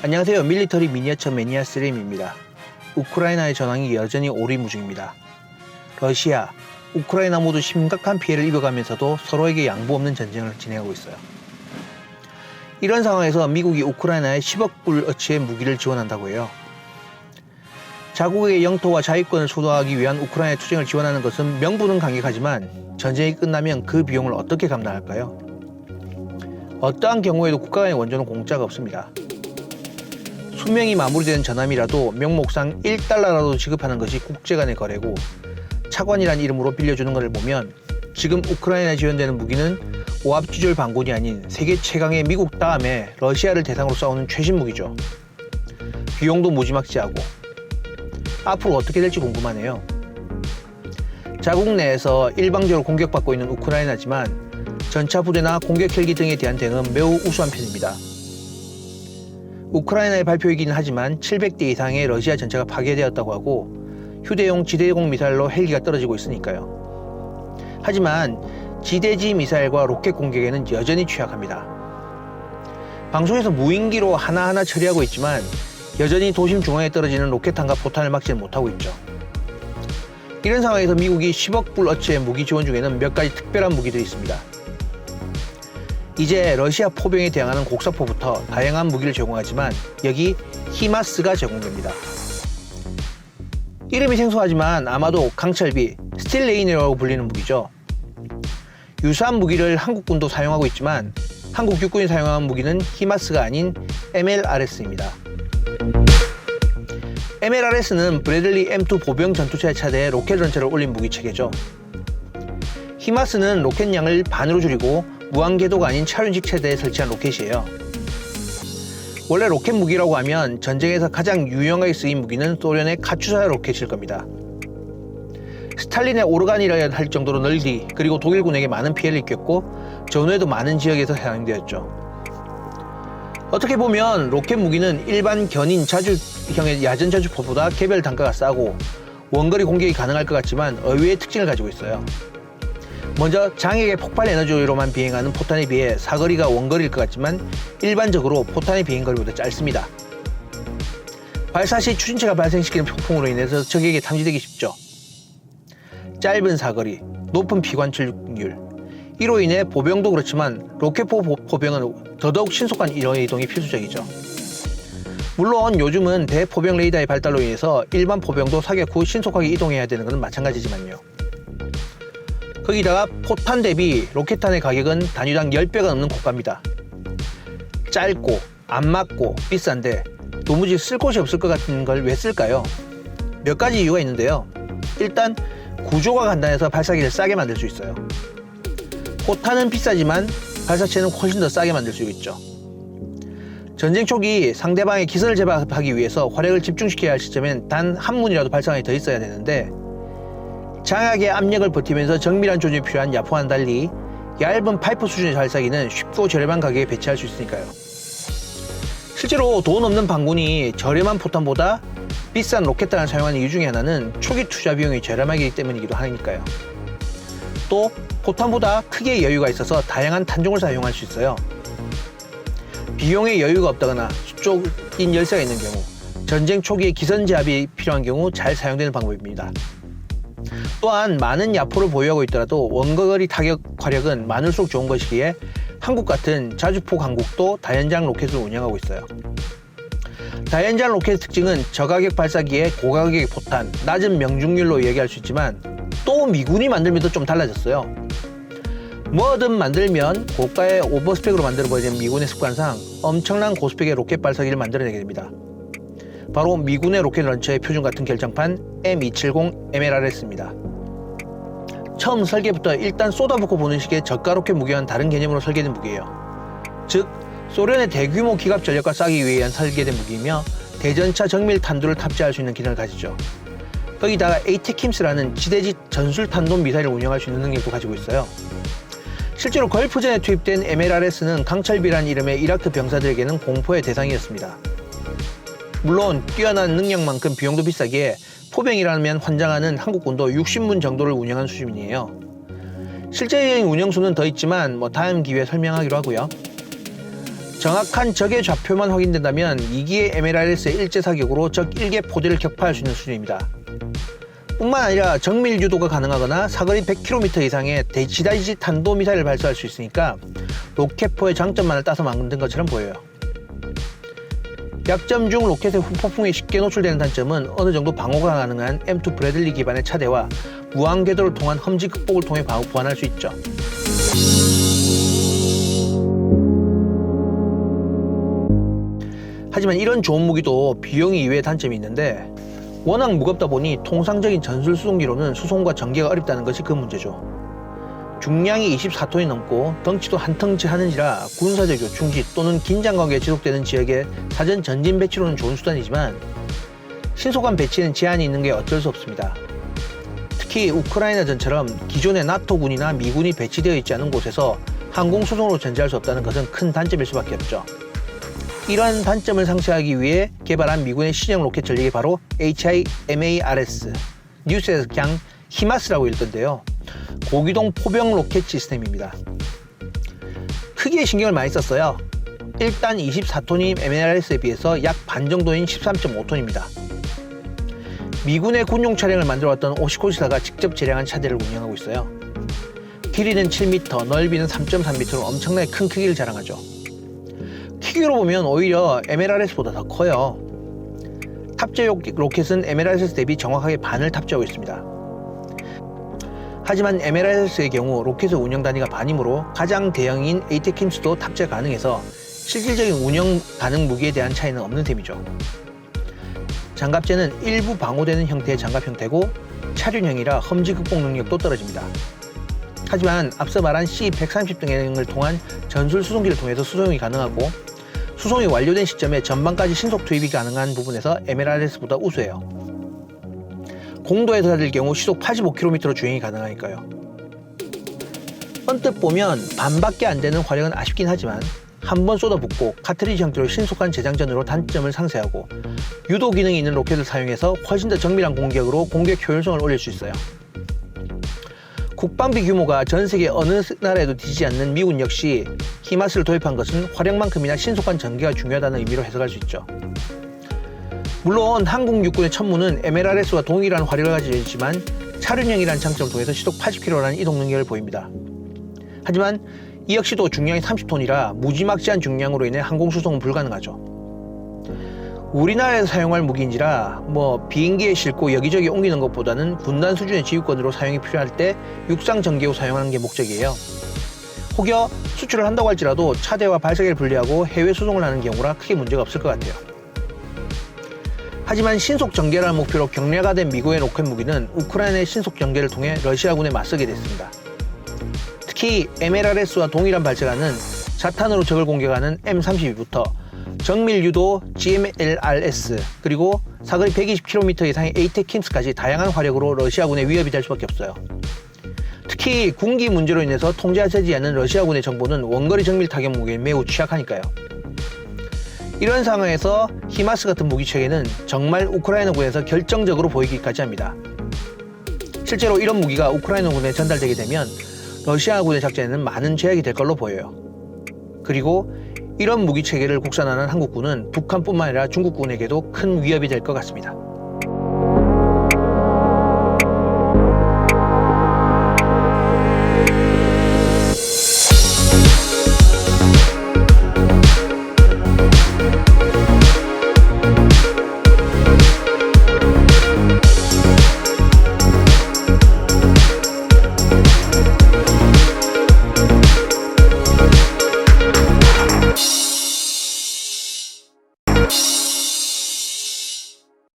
안녕하세요. 밀리터리 미니어처 매니아 쓰림입니다. 우크라이나의 전황이 여전히 오리무중입니다. 러시아, 우크라이나 모두 심각한 피해를 입어가면서도 서로에게 양보 없는 전쟁을 진행하고 있어요. 이런 상황에서 미국이 우크라이나에 10억 불어치의 무기를 지원한다고 해요. 자국의 영토와 자위권을 소유하기 위한 우크라이나의 투쟁을 지원하는 것은 명분은 강력하지만 전쟁이 끝나면 그 비용을 어떻게 감당할까요? 어떠한 경우에도 국가 간의 원조는 공짜가 없습니다. 수명이 마무리된 전함이라도 명목상 1달러라도 지급하는 것이 국제 간의 거래고, 차관이란 이름으로 빌려주는 것을 보면 지금 우크라이나에 지원되는 무기는 오합지졸 반군이 아닌 세계 최강의 미국 다음에 러시아를 대상으로 싸우는 최신 무기죠. 비용도 무지막지하고 앞으로 어떻게 될지 궁금하네요. 자국 내에서 일방적으로 공격받고 있는 우크라이나지만 전차 부대나 공격 헬기 등에 대한 대응은 매우 우수한 편입니다. 우크라이나의 발표이긴 하지만 700대 이상의 러시아 전차가 파괴되었다고 하고 휴대용 지대공 미사일로 헬기가 떨어지고 있으니까요. 하지만 지대지 미사일과 로켓 공격에는 여전히 취약합니다. 방송에서 무인기로 하나하나 처리하고 있지만 여전히 도심 중앙에 떨어지는 로켓탄과 포탄을 막지는 못하고 있죠. 이런 상황에서 미국이 10억 불어치의 무기 지원 중에는 몇 가지 특별한 무기들이 있습니다. 이제 러시아 포병에 대항하는 곡사포부터 다양한 무기를 제공하지만 여기 히마스가 제공됩니다. 이름이 생소하지만 아마도 강철비, 스틸레인이라고 불리는 무기죠. 유사한 무기를 한국군도 사용하고 있지만 한국 육군이 사용하는 무기는 히마스가 아닌 MLRS입니다. MLRS는 브래들리 M2 보병 전투차에 차대해 로켓 런처를 올린 무기체계죠. 히마스는 로켓량을 반으로 줄이고 무한궤도가 아닌 차륜식 체대에 설치한 로켓이에요. 원래 로켓 무기라고 하면 전쟁에서 가장 유용하게 쓰인 무기는 소련의 카투사 로켓일 겁니다. 스탈린의 오르간이라 할 정도로 널리, 그리고 독일군에게 많은 피해를 입혔고 전후에도 많은 지역에서 사용되었죠. 어떻게 보면 로켓 무기는 일반 견인 자주형의 야전 자주포보다 개별 단가가 싸고 원거리 공격이 가능할 것 같지만 의외의 특징을 가지고 있어요. 먼저 장액의 폭발 에너지로만 비행하는 포탄에 비해 사거리가 원거리일 것 같지만 일반적으로 포탄의 비행거리보다 짧습니다. 발사 시 추진체가 발생시키는 폭풍으로 인해서 적에게 탐지되기 쉽죠. 짧은 사거리, 높은 피관 출력률, 이로 인해 보병도 그렇지만 로켓포 포병은 더더욱 신속한 이동이 필수적이죠. 물론 요즘은 대포병 레이더의 발달로 인해서 일반 포병도 사격 후 신속하게 이동해야 되는 것은 마찬가지지만요. 거기다가 포탄 대비 로켓탄의 가격은 단위당 10배가 넘는 고가입니다. 짧고 안 맞고 비싼데 도무지 쓸 곳이 없을 것 같은 걸 왜 쓸까요? 몇 가지 이유가 있는데요. 일단 구조가 간단해서 발사기를 싸게 만들 수 있어요. 포탄은 비싸지만 발사체는 훨씬 더 싸게 만들 수 있죠. 전쟁 초기 상대방의 기선을 제압하기 위해서 화력을 집중시켜야 할 시점엔 단 한 문이라도 발사관이 더 있어야 되는데, 장악의 압력을 버티면서 정밀한 조준이 필요한 야포와는 달리 얇은 파이프 수준의 발사기는 쉽고 저렴한 가격에 배치할 수 있으니까요. 실제로 돈 없는 반군이 저렴한 포탄보다 비싼 로켓탄을 사용하는 이유 중에 하나는 초기 투자 비용이 저렴하기 때문이기도 하니까요. 또 포탄보다 크기의 여유가 있어서 다양한 탄종을 사용할 수 있어요. 비용에 여유가 없다거나 수적인 열쇠가 있는 경우, 전쟁 초기에 기선 제압이 필요한 경우 잘 사용되는 방법입니다. 또한 많은 야포를 보유하고 있더라도 원거리 타격 화력은 많을수록 좋은 것이기에 한국 같은 자주포 강국도 다연장 로켓을 운영하고 있어요. 다연장 로켓의 특징은 저가격 발사기에 고가격의 포탄, 낮은 명중률로 얘기할 수 있지만 또 미군이 만들면서 좀 달라졌어요. 뭐든 만들면 고가의 오버스펙으로 만들어버리는 미군의 습관상 엄청난 고스펙의 로켓 발사기를 만들어내게 됩니다. 바로 미군의 로켓 런처의 표준 같은 결정판 M270 MLRS입니다. 처음 설계부터 일단 쏟아붓고 보는 식의 저가 로켓 무기와는 다른 개념으로 설계된 무기예요. 즉, 소련의 대규모 기갑 전력과 싸기 위해 설계된 무기이며 대전차 정밀 탄두를 탑재할 수 있는 기능을 가지죠. 거기다가 ATACMS라는 지대지 전술 탄도 미사일을 운영할 수 있는 능력도 가지고 있어요. 실제로 걸프전에 투입된 MLRS는 강철비라는 이름의 이라크 병사들에게는 공포의 대상이었습니다. 물론 뛰어난 능력만큼 비용도 비싸기에 포병이라면 환장하는 한국군도 60문 정도를 운영한 수준이에요. 실제적인 운영수는 더 있지만 다음 기회에 설명하기로 하고요. 정확한 적의 좌표만 확인된다면 2기의 MLRS의 일제 사격으로 적 1개 포대를 격파할 수 있는 수준입니다. 뿐만 아니라 정밀 유도가 가능하거나 사거리 100km 이상의 대지다이지 탄도미사일을 발사할 수 있으니까 로켓포의 장점만을 따서 만든 것처럼 보여요. 약점 중 로켓의 후폭풍에 쉽게 노출되는 단점은 어느 정도 방어가 가능한 M2 브래들리 기반의 차대와 무한 궤도를 통한 험지 극복을 통해 보완할 수 있죠. 하지만 이런 좋은 무기도 비용이 이외의 단점이 있는데 워낙 무겁다 보니 통상적인 전술 수송기로는 수송과 전개가 어렵다는 것이 그 문제죠. 중량이 24톤이 넘고 덩치도 한텅치 하는지라 군사적 요충지 또는 긴장 관계가 지속되는 지역에 사전 전진 배치로는 좋은 수단이지만 신속한 배치에는 제한이 있는 게 어쩔 수 없습니다. 특히 우크라이나전처럼 기존의 나토군이나 미군이 배치되어 있지 않은 곳에서 항공수송으로 전제할 수 없다는 것은 큰 단점일 수밖에 없죠. 이러한 단점을 상쇄하기 위해 개발한 미군의 신형 로켓 전력이 바로 HIMARS, 뉴스에서 그냥 히마스라고 읽던데요. 고기동 포병 로켓 시스템입니다. 크기에 신경을 많이 썼어요. 일단 24톤인 MLRS에 비해서 약 반 정도인 13.5톤입니다. 미군의 군용 차량을 만들어왔던 오시코시사가 직접 제량한 차대를 운영하고 있어요. 길이는 7m, 넓이는 3.3m로 엄청나게 큰 크기를 자랑하죠. 크기로 보면 오히려 MLRS보다 더 커요. 탑재 로켓은 MLRS 대비 정확하게 반을 탑재하고 있습니다. 하지만 MLRS의 경우 로켓의 운영 단위가 반이므로 가장 대형인 에이테킴스도 탑재 가능해서 실질적인 운영 가능 무기에 대한 차이는 없는 셈이죠. 장갑재는 일부 방호되는 형태의 장갑 형태고 차륜형이라 험지 극복 능력도 떨어집니다. 하지만 앞서 말한 C-130 등을 통한 전술 수송기를 통해서 수송이 가능하고 수송이 완료된 시점에 전방까지 신속 투입이 가능한 부분에서 MLRS보다 우수해요. 공도에서 달릴 경우 시속 85km로 주행이 가능하니까요. 언뜻 보면 반밖에 안 되는 화력은 아쉽긴 하지만 한번 쏟아붓고 카트리지 형태로 신속한 재장전으로 단점을 상쇄하고 유도 기능이 있는 로켓을 사용해서 훨씬 더 정밀한 공격으로 공격 효율성을 올릴 수 있어요. 국방비 규모가 전 세계 어느 나라에도 뒤지지 않는 미군 역시 히마스를 도입한 것은 화력만큼이나 신속한 전개가 중요하다는 의미로 해석할 수 있죠. 물론 한국 육군의 천무는 MLRS와 동일한 화력을 가지고 있지만 차륜형이라는 장점을 통해서 시속 80km라는 이동 능력을 보입니다. 하지만 이 역시도 중량이 30톤이라 무지막지한 중량으로 인해 항공수송은 불가능하죠. 우리나라에서 사용할 무기인지라 비행기에 싣고 여기저기 옮기는 것보다는 군단 수준의 지휘권으로 사용이 필요할 때 육상 전개로 사용하는 게 목적이에요. 혹여 수출을 한다고 할지라도 차대와 발사기를 분리하고 해외 수송을 하는 경우라 크게 문제가 없을 것 같아요. 하지만 신속 전개라는 목표로 경량화된 미국의 로켓 무기는 우크라이나의 신속 전개를 통해 러시아군에 맞서게 됐습니다. 특히 MLRS와 동일한 발사관은 자탄으로 적을 공격하는 M32부터 정밀 유도 GMLRS 그리고 사거리 120km 이상의 에이테킴스까지 다양한 화력으로 러시아군의 위협이 될 수밖에 없어요. 특히 군기 문제로 인해서 통제하지 않는 러시아군의 정보는 원거리 정밀 타격 무기에 매우 취약하니까요. 이런 상황에서 히마스 같은 무기 체계는 정말 우크라이나군에서 결정적으로 보이기까지 합니다. 실제로 이런 무기가 우크라이나군에 전달되게 되면 러시아군의 작전에는 많은 제약이 될 걸로 보여요. 그리고 이런 무기 체계를 국산화한 한국군은 북한뿐만 아니라 중국군에게도 큰 위협이 될 것 같습니다.